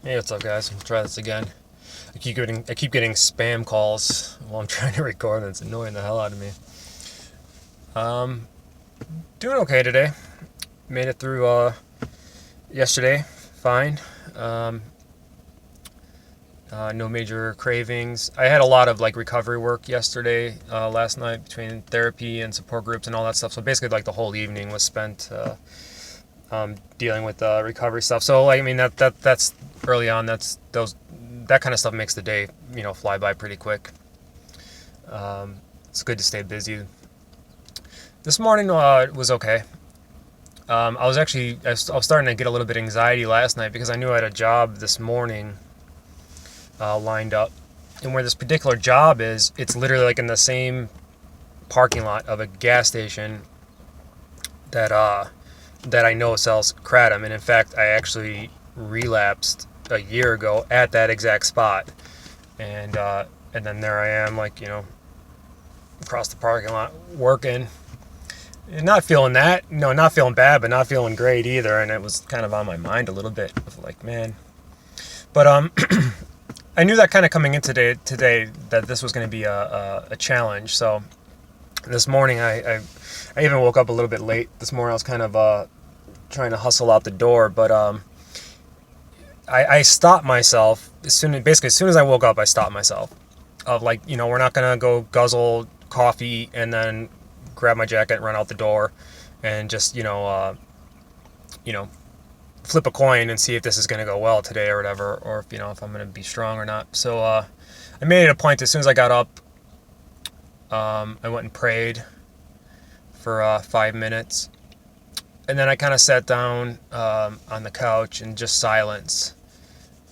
Hey, what's up, guys? We'll try this again. I keep getting spam calls while I'm trying to record, and it's annoying the hell out of me. Um, Doing okay today. Made it through yesterday, fine. Um, no major cravings. I had a lot of like recovery work yesterday, last night between therapy and support groups and all that stuff. So basically, like the whole evening was spent dealing with recovery stuff. So like, I mean that's early on. That kind of stuff makes the day fly by pretty quick. It's good to stay busy. This morning was okay. I was starting to get a little bit of anxiety last night because I knew I had a job this morning lined up, and where this particular job is, it's literally like in the same parking lot of a gas station that that I know sells kratom, and in fact, I actually relapsed a year ago at that exact spot, and then there I am, like across the parking lot working, and not feeling that, not feeling bad, but not feeling great either, and it was kind of on my mind a little bit of like, man, but I knew that kind of coming in today that this was going to be a challenge. So this morning I even woke up a little bit late this morning. I was kind of trying to hustle out the door, but I stopped myself as soon as I woke up. I stopped myself of like, we're not gonna go guzzle coffee and then grab my jacket and run out the door and just flip a coin and see if this is gonna go well today or whatever, or if I'm gonna be strong or not. So I made it a point as soon as I got up. I went and prayed for 5 minutes, and then I kind of sat down on the couch in just silence,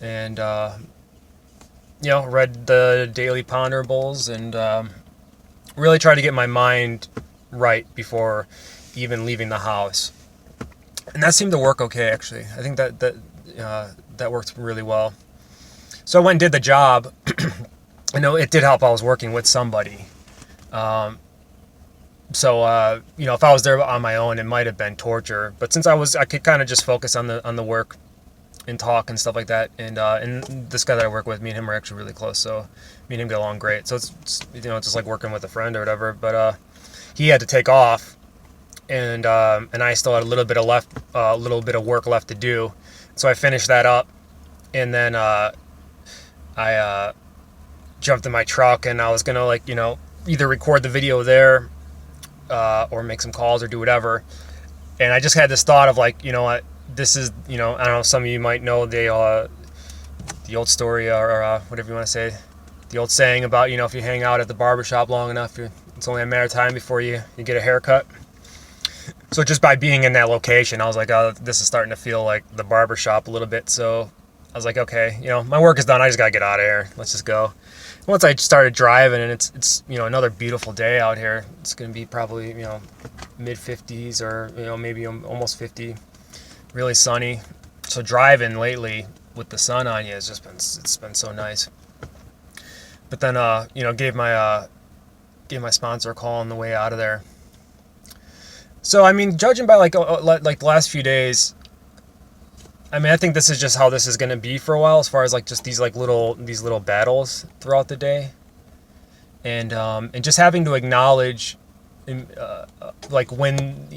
and read the daily ponderables, and really tried to get my mind right before even leaving the house. And that seemed to work okay, actually. I think that worked really well. So I went and did the job. I know it did help. I was working with somebody. So if I was there on my own, it might have been torture. But since I could kind of just focus on the work and talk and stuff like that. And this guy that I work with, me and him are actually really close. So me and him get along great. So it's just like working with a friend or whatever. But he had to take off, and I still had a little bit of work left to do. So I finished that up, and then I jumped in my truck, and I was gonna either record the video there or make some calls or do whatever. And I just had this thought of like, what, this is, I don't know, some of you might know the old story, or whatever you want to say, the old saying about, if you hang out at the barbershop long enough, it's only a matter of time before you get a haircut. So just by being in that location, I was like, oh, this is starting to feel like the barbershop a little bit. So I was like, okay, my work is done. I just got to get out of here. Let's just go. Once I started driving, and it's another beautiful day out here. It's going to be probably, mid 50s, or, maybe almost 50, really sunny. So driving lately with the sun on you it's been so nice. But then, gave my sponsor a call on the way out of there. So, I mean, judging by like the last few days, I mean, I think this is just how this is going to be for a while, as far as like just these little battles throughout the day, and just having to acknowledge, like when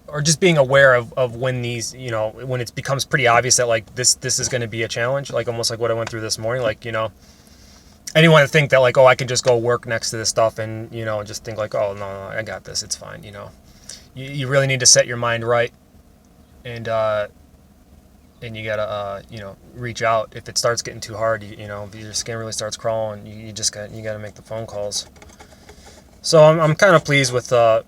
or just being aware of when these when it becomes pretty obvious that like this is going to be a challenge, like almost like what I went through this morning, like anyone to think that like, oh, I can just go work next to this stuff and just think like, oh, no, I got this, it's fine. You really need to set your mind right, and you gotta reach out if it starts getting too hard. If your skin really starts crawling, you gotta make the phone calls. So I'm kind of pleased with how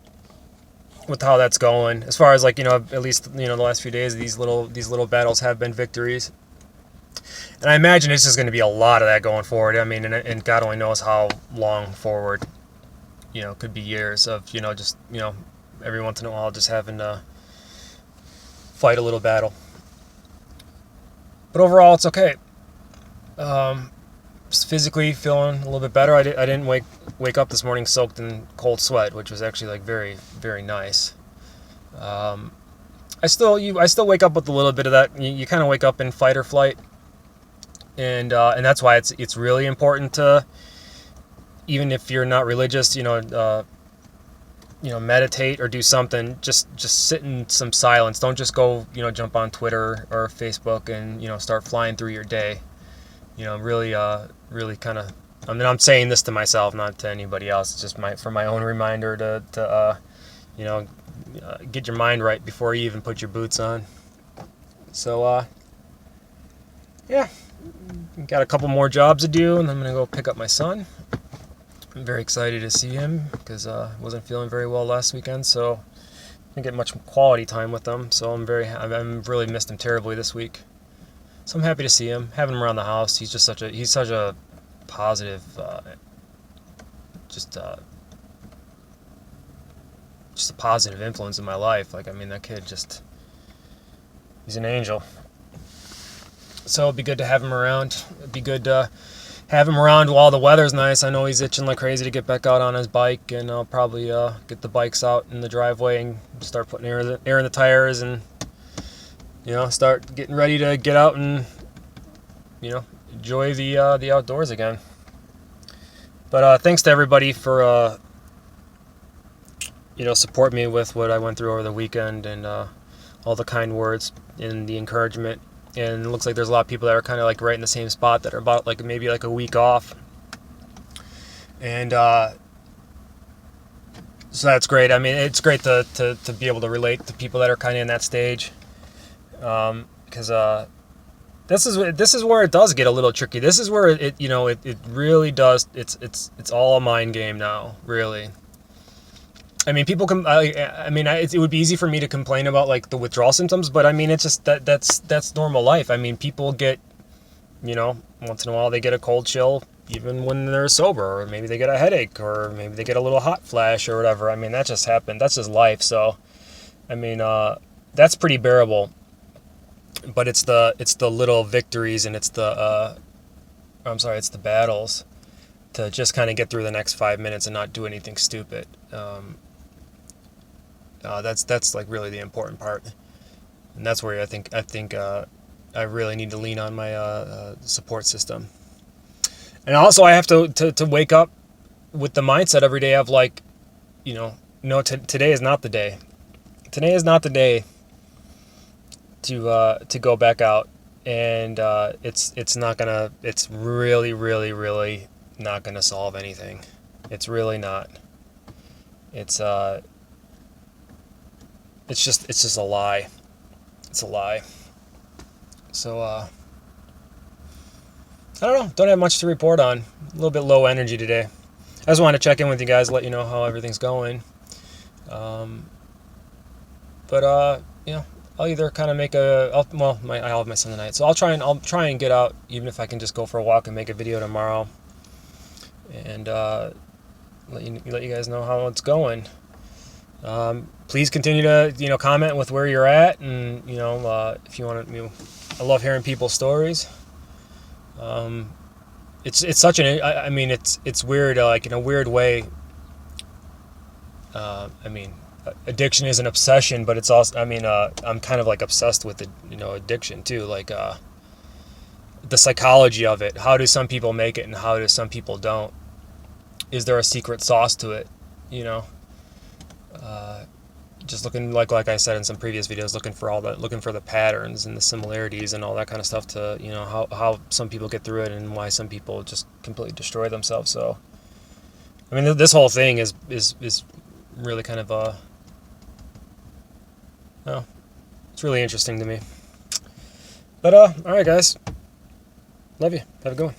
that's going, as far as like at least the last few days, these little battles have been victories, and I imagine it's just going to be a lot of that going forward. I mean, and God only knows how long forward. Could be years of just every once in a while just having to fight a little battle. But overall, it's okay. Just physically feeling a little bit better. I didn't wake up this morning soaked in cold sweat, which was actually like very, very nice. I still wake up with a little bit of that. You kind of wake up in fight or flight, and that's why it's really important to, even if you're not religious, meditate or do something. Just sit in some silence. Don't just go, jump on Twitter or Facebook and start flying through your day. Really kind of. I mean, I'm saying this to myself, not to anybody else. It's just for my own reminder to get your mind right before you even put your boots on. So yeah, got a couple more jobs to do, and I'm gonna go pick up my son. I'm very excited to see him because I wasn't feeling very well last weekend, so didn't get much quality time with him. So I'm really missed him terribly this week. So I'm happy to see him, having him around the house. He's such a positive, just a positive influence in my life. Like, I mean, that kid he's an angel. So it'd be good to have him around. It'd be good to have him around while the weather's nice. I know he's itching like crazy to get back out on his bike, and I'll probably get the bikes out in the driveway and start putting air in the tires, and start getting ready to get out and enjoy the outdoors again. But thanks to everybody for support me with what I went through over the weekend, and all the kind words and the encouragement. And it looks like there's a lot of people that are kind of like right in the same spot, that are about like maybe like a week off. And so that's great. I mean, it's great to be able to relate to people that are kind of in that stage, because this is where it does get a little tricky. This is where it really does. It's all a mind game now, really. I mean, people can. It would be easy for me to complain about like the withdrawal symptoms, but I mean, it's just that's normal life. I mean, people get, once in a while they get a cold chill, even when they're sober, or maybe they get a headache, or maybe they get a little hot flash or whatever. I mean, that just happened. That's just life. So, I mean, that's pretty bearable. But it's the little victories, and it's the battles, to just kind of get through the next 5 minutes and not do anything stupid. That's like really the important part, and that's where I think I really need to lean on my support system. And also, I have to wake up with the mindset every day of like, today is not the day. Today is not the day to go back out, and it's really, really, really not gonna solve anything. It's really not. It's just a lie. It's a lie. So I don't know. Don't have much to report on. A little bit low energy today. I just wanted to check in with you guys, let you know how everything's going. I'll either kind of I'll have my son tonight, so I'll try and get out, even if I can just go for a walk and make a video tomorrow, and let you guys know how it's going. Please continue to comment with where you're at, and if you want to. I love hearing people's stories. It's such an it's weird, like in a weird way. Addiction is an obsession, but it's also, I'm kind of like obsessed with addiction too, like the psychology of it. How do some people make it and how do some people don't? Is there a secret sauce to it? Just looking, like I said in some previous videos, looking for the patterns and the similarities and all that kind of stuff, to how some people get through it and why some people just completely destroy themselves. So this whole thing is really kind of it's really interesting to me. But all right, guys, love you, have a good one.